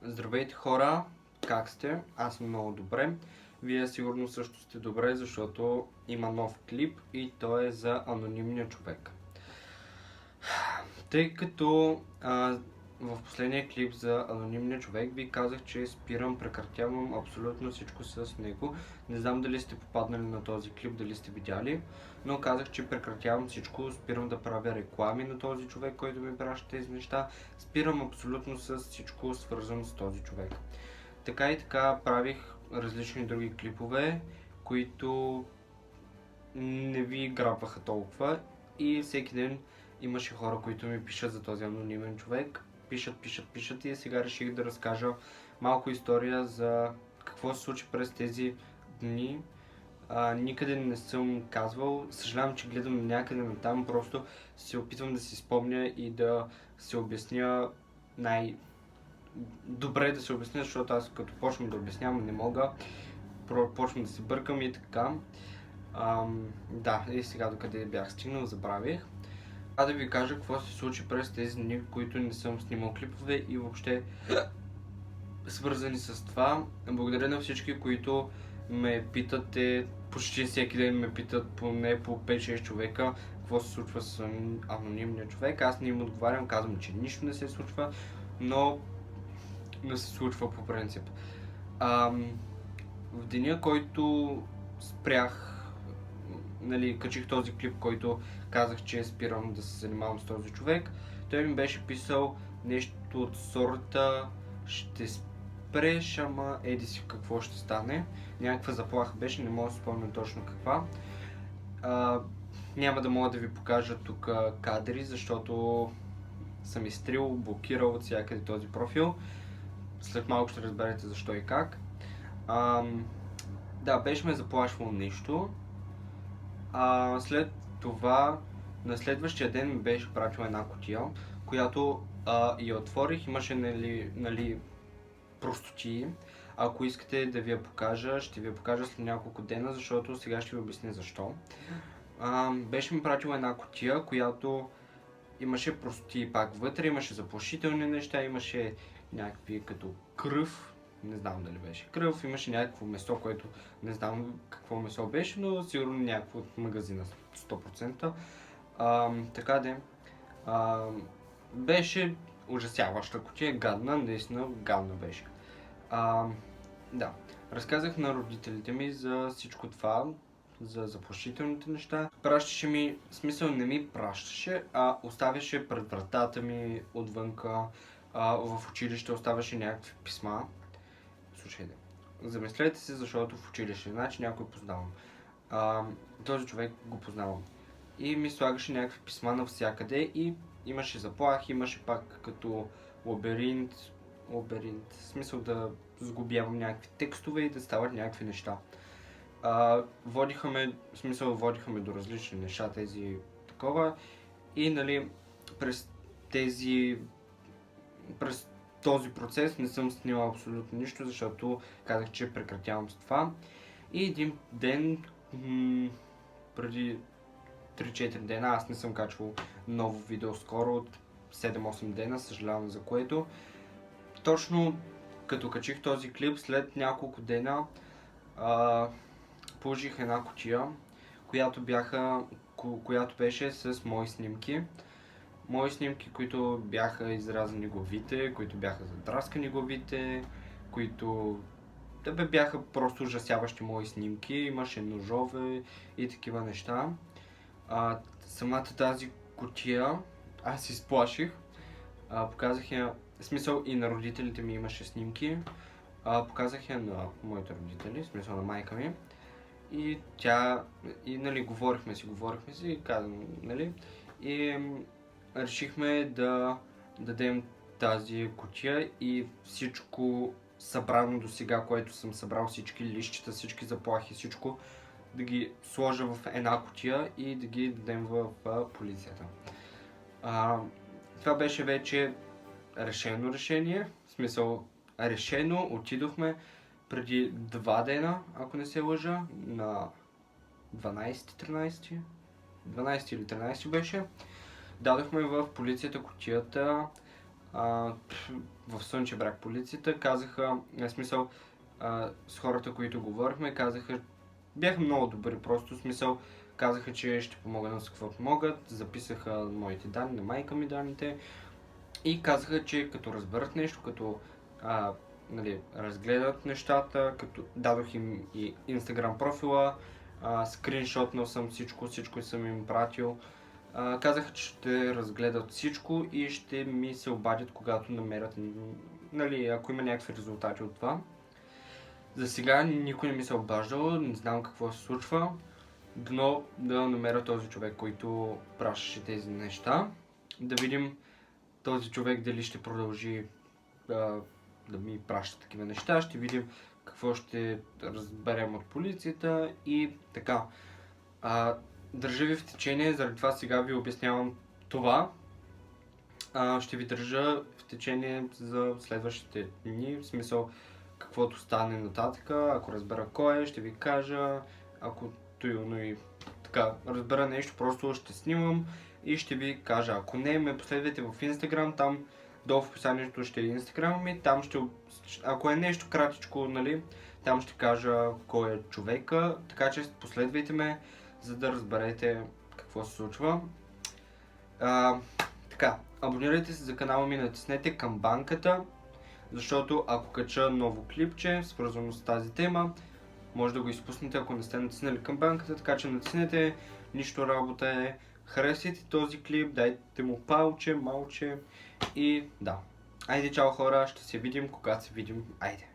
Здравейте хора, как сте? Аз съм много добре. Вие сигурно също сте добре, защото има нов клип и той е за анонимния човек. Тъй като в последния клип за анонимния човек ви казах, че спирам, прекратявам абсолютно всичко с него. Не знам дали сте попаднали на този клип, дали сте видяли, но казах, че прекратявам всичко, спирам да правя реклами на този човек, който ми праща тези неща. Спирам абсолютно с всичко свързано с този човек. Така и така правих различни други клипове, които не ви грабваха толкова и всеки ден имаше хора, които ми пишат за този анонимен човек. Пишат и сега реших да разкажа малко история за какво се случи през тези дни. Никъде не съм казвал, съжалявам, че гледам някъде натам, просто се опитвам да си спомня и да се обясня добре да се обясня, защото аз като почвам да обяснявам не мога, почвам да се бъркам и така. Да, и сега докъде бях стигнал, забравих. Да ви кажа какво се случи през тези дни, които не съм снимал клипове и въобще свързани с това. Благодаря на всички, които ме питате, почти всеки ден ме питат поне по 5-6 човека какво се случва с анонимния човек. Аз не им отговарям, казвам, че нищо не се случва, но не се случва по принцип. В деня, който спрях, качих този клип, който казах, че спирам да се занимавам с този човек, той ми беше писал нещо от сорта: ще спреш, ама еди си какво ще стане. Някаква заплаха беше, не мога да спомня точно каква. Няма да мога да ви покажа тук кадри, защото съм изтрил, блокирал от всякъде този профил. След малко ще разберете защо и как. Да, беше ме заплашвало нещо. След това, на следващия ден ми беше пратил една кутия, която я отворих, имаше простотии. Ако искате да ви я покажа, ще ви я покажа след няколко дена, защото сега ще ви обясня защо. Беше ми пратил една кутия, която имаше простотии пак вътре, имаше заплашителни неща, имаше някакви като кръв, не знам дали беше кръв, имаше някакво месо, което не знам какво месо беше, но сигурно някакво от магазина 100%. Така де, беше ужасяваща кутия, гадна, наистина гадна беше. Да, разказах на родителите ми за всичко това, за заплашителните неща. Пращаше ми, в смисъл не ми пращаше, а оставяше пред вратата ми отвънка, в училище оставяше някакви писма. Слушайте, замислете се, защото в училище, значи някой познавам. Този човек го познавам. И ми слагаше някакви писма навсякъде и имаше заплахи, имаше пак като лабиринт, в смисъл да сгубявам някакви текстове и да стават някакви неща. Водиха ме до различни неща, тези такова, и през този процес не съм снимал абсолютно нищо, защото казах, че прекратявам с това. И един ден, преди 3-4 дена, аз не съм качвал ново видео скоро, от 7-8 дена, съжалявам за което. Точно като качих този клип, след няколко дена положих една кутия, която беше с мои снимки. Мои снимки, които бяха изрязани главите, които бяха задраскани главите, които бяха просто ужасяващи мои снимки, имаше ножове и такива неща. Самата тази кутия, аз се изплаших, показах я, в смисъл и на родителите ми имаше снимки, показах я на моите родители, в смисъл на майка ми, и говорихме си и казвам, и решихме да дадем тази кутия и всичко събрано до сега, което съм събрал, всички листчета, всички заплахи, всичко, да ги сложа в една кутия и да ги дадем в полицията. Това беше вече решено решение, в смисъл решено, отидохме преди 2 дена, ако не се лъжа, на 12 или 13 беше. Дадохме в полицията кутията. в Слънчев бряг полицията казаха, в смисъл, с хората, които говорихме, казаха, бяха много добри, просто в смисъл, казаха, че ще помогнат с каквото могат, записаха моите данни, на майка ми данните и казаха, че като разберат нещо, като нали, разгледат нещата, като дадох им и Instagram профила, скриншотнал съм всичко съм им пратил. Казаха, че ще разгледат всичко и ще ми се обадят, когато намерят, нали, ако има някакви резултати от това. За сега никой не ми се обаждал, не знам какво се случва, но да намеря този човек, който пращаше тези неща. Да видим този човек дали ще продължи да ми праща такива неща, ще видим какво ще разберем от полицията и така. Държа ви в течение, заради това сега ви обяснявам това. Ще ви държа в течение за следващите дни, в смисъл каквото стане нататък, ако разбера кой е, ще ви кажа, ако но и така разбера нещо, просто ще снимам и ще ви кажа. Ако не, ме последвайте в Instagram, там долу в описанието ще е Instagram ми, там ще, ако е нещо кратичко, нали, там ще кажа кой е човека, така че последвайте ме, за да разберете какво се случва. Така, абонирайте се за канала ми, натиснете камбанката, защото ако кача ново клипче, свързано с тази тема, може да го изпуснете, ако не сте натиснали камбанката, така че натиснете, нищо работа е. Харесайте този клип, дайте му палче, малче и да. Айде, чао хора, ще се видим, когато се видим. Айде!